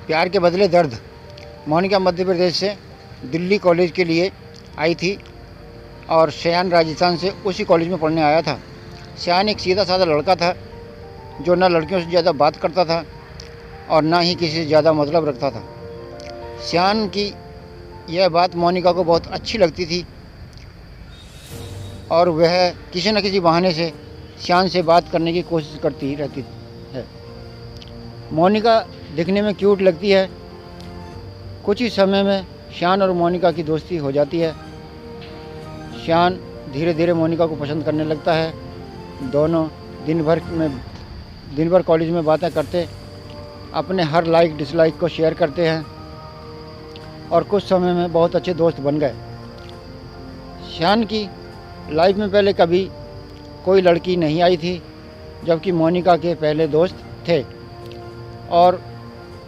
प्यार के बदले दर्द। मोनिका मध्य प्रदेश से दिल्ली कॉलेज के लिए आई थी और श्यान राजस्थान से उसी कॉलेज में पढ़ने आया था। श्यान एक सीधा साधा लड़का था जो ना लड़कियों से ज़्यादा बात करता था और ना ही किसी से ज़्यादा मतलब रखता था। श्यान की यह बात मोनिका को बहुत अच्छी लगती थी और वह किसी न किसी बहाने से श्यान से बात करने की कोशिश करती रहती है। मोनिका दिखने में क्यूट लगती है। कुछ ही समय में श्यान और मोनिका की दोस्ती हो जाती है। श्यान धीरे धीरे मोनिका को पसंद करने लगता है। दोनों दिन भर कॉलेज में बातें करते, अपने हर लाइक डिसलाइक को शेयर करते हैं और कुछ समय में बहुत अच्छे दोस्त बन गए। श्यान की लाइफ में पहले कभी कोई लड़की नहीं आई थी, जबकि मोनिका के पहले दोस्त थे और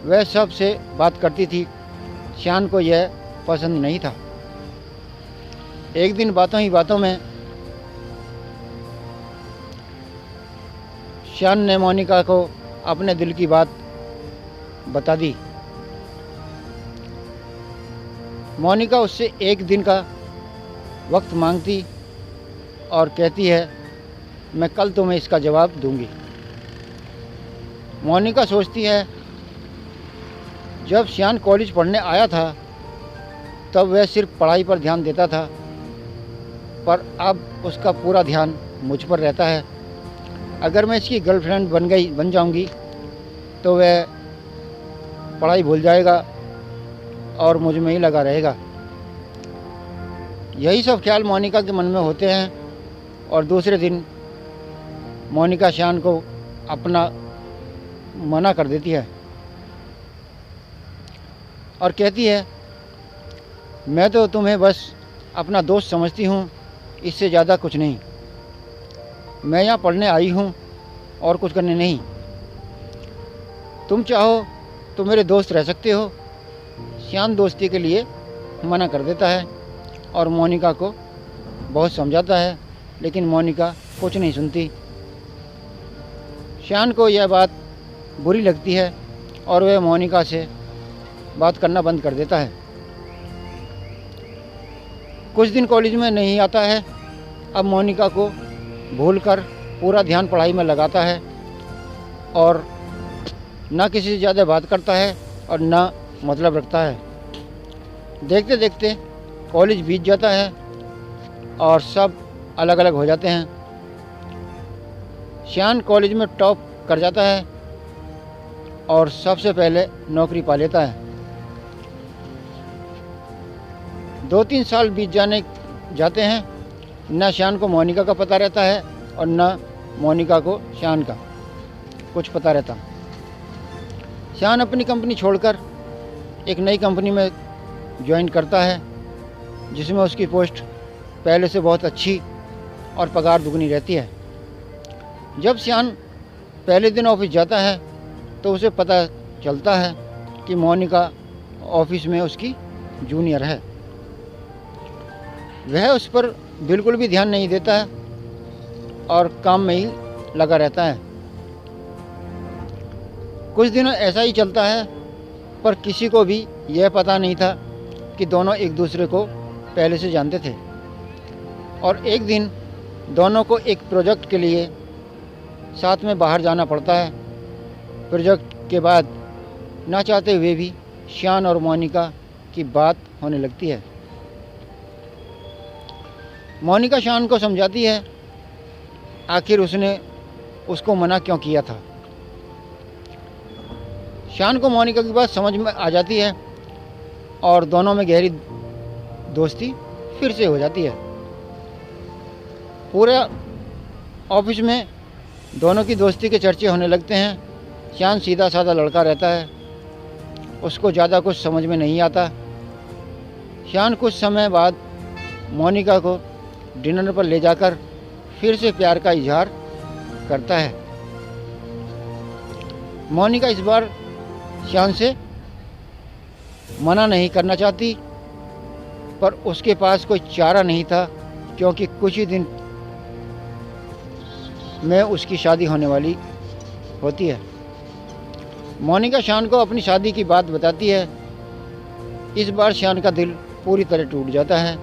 वह सबसे बात करती थी। श्यान को यह पसंद नहीं था। एक दिन बातों ही बातों में श्यान ने मोनिका को अपने दिल की बात बता दी। मोनिका उससे एक दिन का वक्त मांगती और कहती है, मैं कल तुम्हें इसका जवाब दूंगी। मोनिका सोचती है, जब श्यान कॉलेज पढ़ने आया था तब वह सिर्फ पढ़ाई पर ध्यान देता था, पर अब उसका पूरा ध्यान मुझ पर रहता है। अगर मैं इसकी गर्लफ्रेंड बन जाऊंगी तो वह पढ़ाई भूल जाएगा और मुझ में ही लगा रहेगा। यही सब ख्याल मोनिका के मन में होते हैं और दूसरे दिन मोनिका श्यान को अपना मना कर देती है और कहती है, मैं तो तुम्हें बस अपना दोस्त समझती हूँ, इससे ज़्यादा कुछ नहीं। मैं यहाँ पढ़ने आई हूँ और कुछ करने नहीं। तुम चाहो तो मेरे दोस्त रह सकते हो। श्यान दोस्ती के लिए मना कर देता है और मोनिका को बहुत समझाता है, लेकिन मोनिका कुछ नहीं सुनती। श्यान को यह बात बुरी लगती है और वह मोनिका से बात करना बंद कर देता है। कुछ दिन कॉलेज में नहीं आता है। अब मोनिका को भूलकर पूरा ध्यान पढ़ाई में लगाता है और ना किसी से ज़्यादा बात करता है और ना मतलब रखता है। देखते देखते कॉलेज बीत जाता है और सब अलग अलग हो जाते हैं। श्यान कॉलेज में टॉप कर जाता है और सबसे पहले नौकरी पा लेता है। 2-3 साल बीत जाते हैं। न श्यान को मोनिका का पता रहता है और न मोनिका को श्यान का कुछ पता रहता। श्यान अपनी कंपनी छोड़कर एक नई कंपनी में ज्वाइन करता है, जिसमें उसकी पोस्ट पहले से बहुत अच्छी और पगार दुगनी रहती है। जब श्यान पहले दिन ऑफिस जाता है तो उसे पता चलता है कि मोनिका ऑफिस में उसकी जूनियर है। वह उस पर बिल्कुल भी ध्यान नहीं देता है और काम में ही लगा रहता है। कुछ दिनों ऐसा ही चलता है, पर किसी को भी यह पता नहीं था कि दोनों एक दूसरे को पहले से जानते थे। और एक दिन दोनों को एक प्रोजेक्ट के लिए साथ में बाहर जाना पड़ता है। प्रोजेक्ट के बाद ना चाहते हुए भी श्यान और मोनिका की बात होने लगती है। मोनिका श्यान को समझाती है आखिर उसने उसको मना क्यों किया था। श्यान को मोनिका की बात समझ में आ जाती है और दोनों में गहरी दोस्ती फिर से हो जाती है। पूरे ऑफिस में दोनों की दोस्ती के चर्चे होने लगते हैं। श्यान सीधा साधा लड़का रहता है, उसको ज़्यादा कुछ समझ में नहीं आता। श्यान कुछ समय बाद मोनिका को डिनर पर ले जाकर फिर से प्यार का इजहार करता है। मोनिका इस बार श्यान से मना नहीं करना चाहती, पर उसके पास कोई चारा नहीं था, क्योंकि कुछ ही दिन में उसकी शादी होने वाली होती है। मोनिका शान को अपनी शादी की बात बताती है। इस बार शान का दिल पूरी तरह टूट जाता है।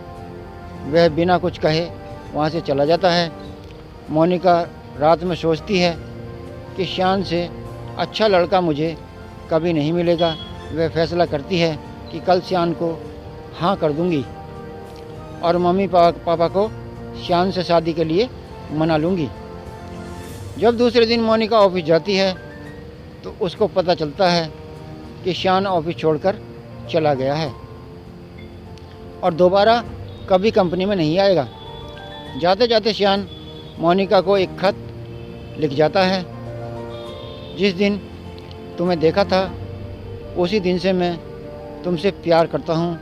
वह बिना कुछ कहे वहाँ से चला जाता है। मोनिका रात में सोचती है कि शान से अच्छा लड़का मुझे कभी नहीं मिलेगा। वह फैसला करती है कि कल शान को हाँ कर दूंगी और मम्मी पापा को शान से शादी के लिए मना लूँगी। जब दूसरे दिन मोनिका ऑफिस जाती है तो उसको पता चलता है कि शान ऑफिस छोड़कर चला गया है और दोबारा कभी कंपनी में नहीं आएगा। जाते जाते शान मोनिका को एक खत लिख जाता है। जिस दिन तुम्हें देखा था उसी दिन से मैं तुमसे प्यार करता हूँ।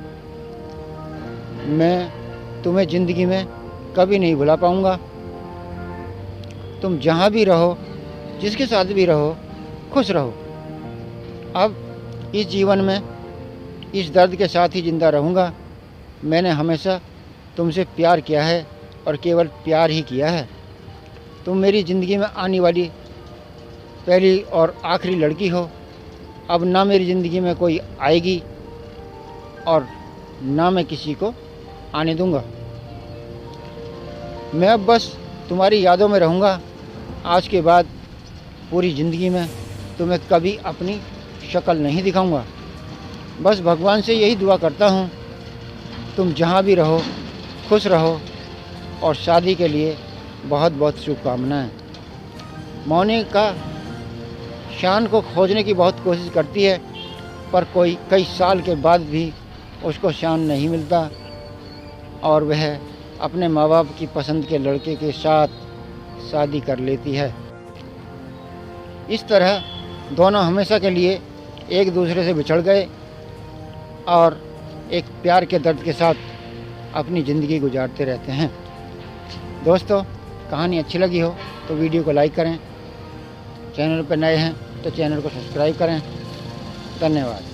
मैं तुम्हें ज़िंदगी में कभी नहीं भुला पाऊँगा। तुम जहाँ भी रहो, जिसके साथ भी रहो, खुश रहो। अब इस जीवन में इस दर्द के साथ ही ज़िंदा रहूँगा। मैंने हमेशा तुमसे प्यार किया है और केवल प्यार ही किया है। तुम मेरी ज़िंदगी में आने वाली पहली और आखिरी लड़की हो। अब ना मेरी ज़िंदगी में कोई आएगी और ना मैं किसी को आने दूंगा। मैं अब बस तुम्हारी यादों में रहूँगा। आज के बाद पूरी ज़िंदगी में तुम्हें कभी अपनी शक्ल नहीं दिखाऊंगा। बस भगवान से यही दुआ करता हूँ तुम जहाँ भी रहो खुश रहो और शादी के लिए बहुत बहुत शुभकामनाएं। मोनिका शान को खोजने की बहुत कोशिश करती है पर कई साल के बाद भी उसको शान नहीं मिलता और वह अपने माँ बाप की पसंद के लड़के के साथ शादी कर लेती है। इस तरह दोनों हमेशा के लिए एक दूसरे से बिछड़ गए और एक प्यार के दर्द के साथ अपनी ज़िंदगी गुजारते रहते हैं। दोस्तों, कहानी अच्छी लगी हो तो वीडियो को लाइक करें। चैनल पर नए हैं तो चैनल को सब्सक्राइब करें। धन्यवाद।